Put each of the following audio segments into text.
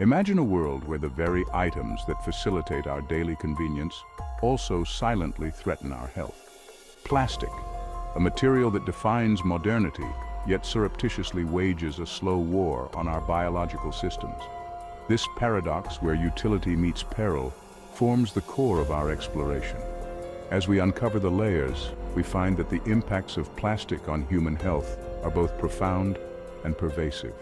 Imagine a world where the very items that facilitate our daily convenience also silently threaten our health. Plastic, a material that defines modernity, yet surreptitiously wages a slow war on our biological systems. This paradox, where utility meets peril, forms the core of our exploration. As we uncover the layers, we find that the impacts of plastic on human health are both profound and pervasive.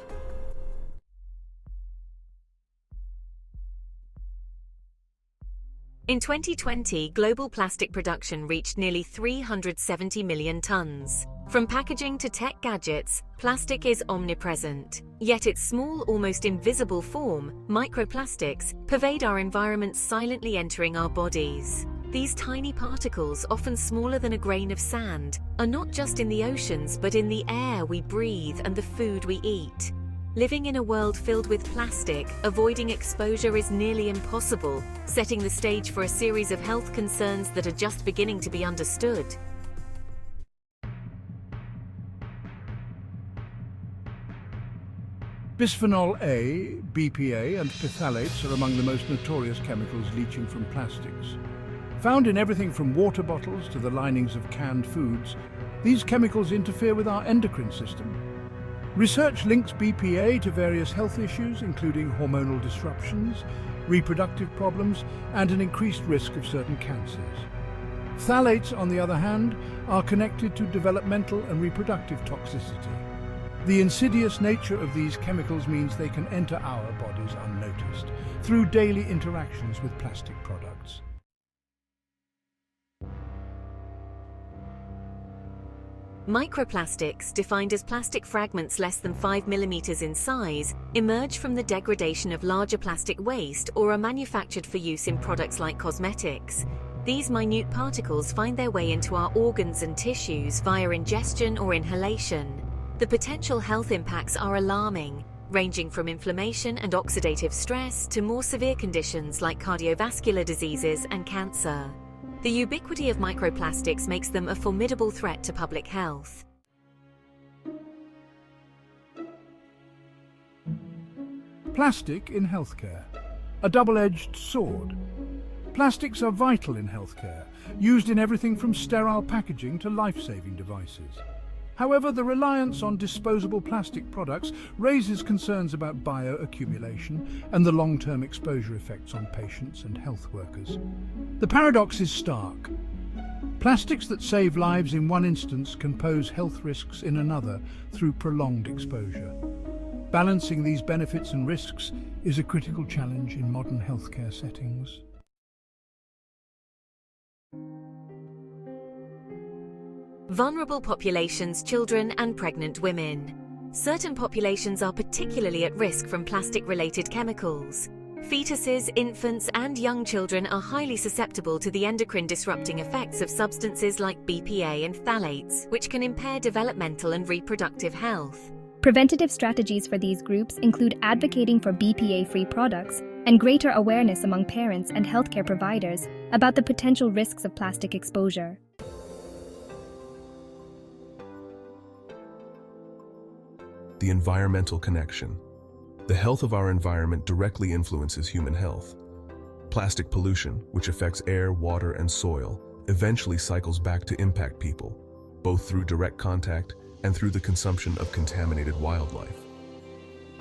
In 2020, global plastic production reached nearly 370 million tons. From packaging to tech gadgets, plastic is omnipresent. Yet its small, almost invisible form, microplastics, pervade our environment, silently entering our bodies. These tiny particles, often smaller than a grain of sand, are not just in the oceans but in the air we breathe and the food we eat. Living in a world filled with plastic, avoiding exposure is nearly impossible, setting the stage for a series of health concerns that are just beginning to be understood. Bisphenol A, BPA, and phthalates are among the most notorious chemicals leaching from plastics. Found in everything from water bottles to the linings of canned foods, these chemicals interfere with our endocrine system. Research links BPA to various health issues, including hormonal disruptions, reproductive problems, and an increased risk of certain cancers. Phthalates, on the other hand, are connected to developmental and reproductive toxicity. The insidious nature of these chemicals means they can enter our bodies unnoticed through daily interactions with plastic products. Microplastics, defined as plastic fragments less than 5 millimeters in size, emerge from the degradation of larger plastic waste or are manufactured for use in products like cosmetics. These minute particles find their way into our organs and tissues via ingestion or inhalation. The potential health impacts are alarming, ranging from inflammation and oxidative stress to more severe conditions like cardiovascular diseases and cancer. The ubiquity of microplastics makes them a formidable threat to public health. Plastic in healthcare. A double-edged sword. Plastics are vital in healthcare, used in everything from sterile packaging to life-saving devices. However, the reliance on disposable plastic products raises concerns about bioaccumulation and the long-term exposure effects on patients and health workers. The paradox is stark. Plastics that save lives in one instance can pose health risks in another through prolonged exposure. Balancing these benefits and risks is a critical challenge in modern healthcare settings. Vulnerable populations, children and pregnant women. Certain populations are particularly at risk from plastic-related chemicals. Fetuses, infants and young children are highly susceptible to the endocrine-disrupting effects of substances like BPA and phthalates, which can impair developmental and reproductive health. Preventative strategies for these groups include advocating for BPA-free products and greater awareness among parents and healthcare providers about the potential risks of plastic exposure. The environmental connection. The health of our environment directly influences human health. Plastic pollution, which affects air, water, and soil, eventually cycles back to impact people, both through direct contact and through the consumption of contaminated wildlife.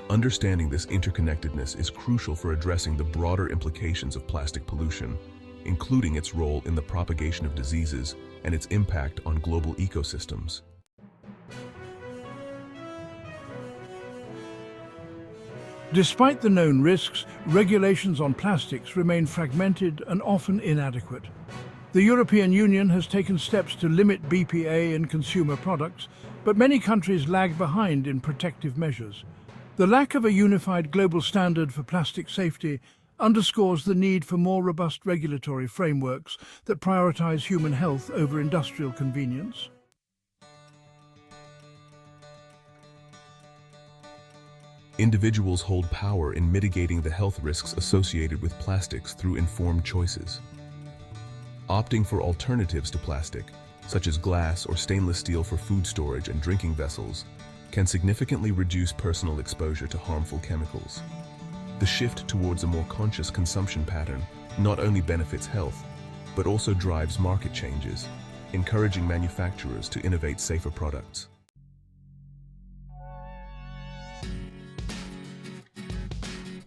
Understanding this interconnectedness is crucial for addressing the broader implications of plastic pollution, including its role in the propagation of diseases and its impact on global ecosystems. Despite the known risks, regulations on plastics remain fragmented and often inadequate. The European Union has taken steps to limit BPA in consumer products, but many countries lag behind in protective measures. The lack of a unified global standard for plastic safety underscores the need for more robust regulatory frameworks that prioritize human health over industrial convenience. Individuals hold power in mitigating the health risks associated with plastics through informed choices. Opting for alternatives to plastic, such as glass or stainless steel for food storage and drinking vessels, can significantly reduce personal exposure to harmful chemicals. The shift towards a more conscious consumption pattern not only benefits health, but also drives market changes, encouraging manufacturers to innovate safer products.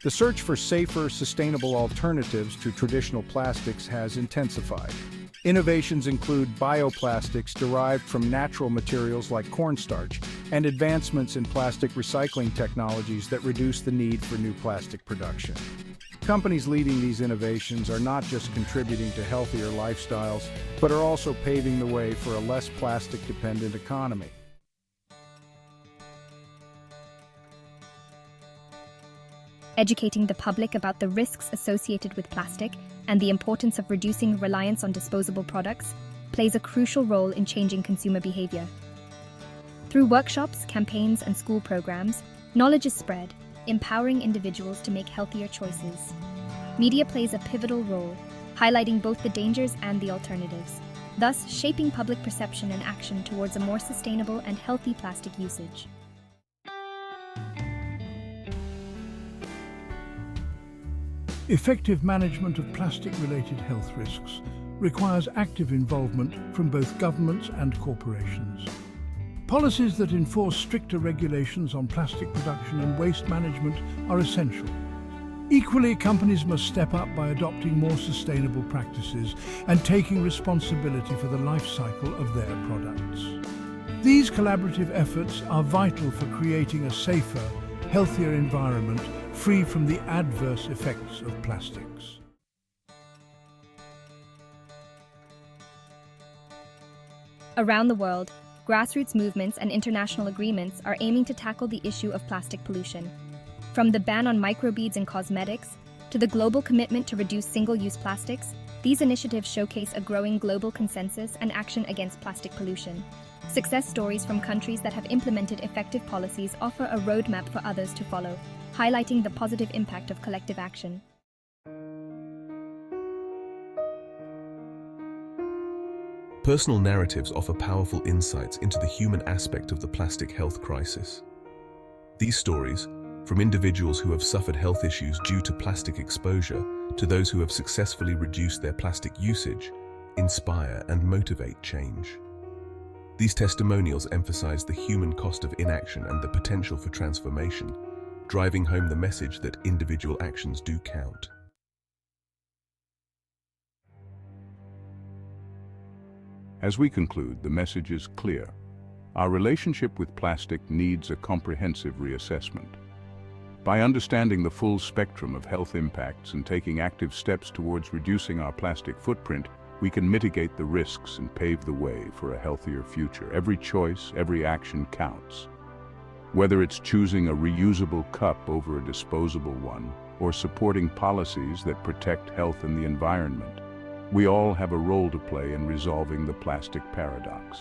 The search for safer, sustainable alternatives to traditional plastics has intensified. Innovations include bioplastics derived from natural materials like cornstarch, and advancements in plastic recycling technologies that reduce the need for new plastic production. Companies leading these innovations are not just contributing to healthier lifestyles, but are also paving the way for a less plastic-dependent economy. Educating the public about the risks associated with plastic and the importance of reducing reliance on disposable products plays a crucial role in changing consumer behavior. Through workshops, campaigns, and school programs, knowledge is spread, empowering individuals to make healthier choices. Media plays a pivotal role, highlighting both the dangers and the alternatives, thus shaping public perception and action towards a more sustainable and healthy plastic usage. Effective management of plastic-related health risks requires active involvement from both governments and corporations. Policies that enforce stricter regulations on plastic production and waste management are essential. Equally, companies must step up by adopting more sustainable practices and taking responsibility for the life cycle of their products. These collaborative efforts are vital for creating a safer, healthier environment free from the adverse effects of plastics. Around the world, grassroots movements and international agreements are aiming to tackle the issue of plastic pollution. From the ban on microbeads in cosmetics to the global commitment to reduce single-use plastics, these initiatives showcase a growing global consensus and action against plastic pollution. Success stories from countries that have implemented effective policies offer a roadmap for others to follow, highlighting the positive impact of collective action. Personal narratives offer powerful insights into the human aspect of the plastic health crisis. These stories, from individuals who have suffered health issues due to plastic exposure to those who have successfully reduced their plastic usage, inspire and motivate change. These testimonials emphasize the human cost of inaction and the potential for transformation, driving home the message that individual actions do count. As we conclude, the message is clear. Our relationship with plastic needs a comprehensive reassessment. By understanding the full spectrum of health impacts and taking active steps towards reducing our plastic footprint, we can mitigate the risks and pave the way for a healthier future. Every choice, every action counts. Whether it's choosing a reusable cup over a disposable one, or supporting policies that protect health and the environment, we all have a role to play in resolving the plastic paradox.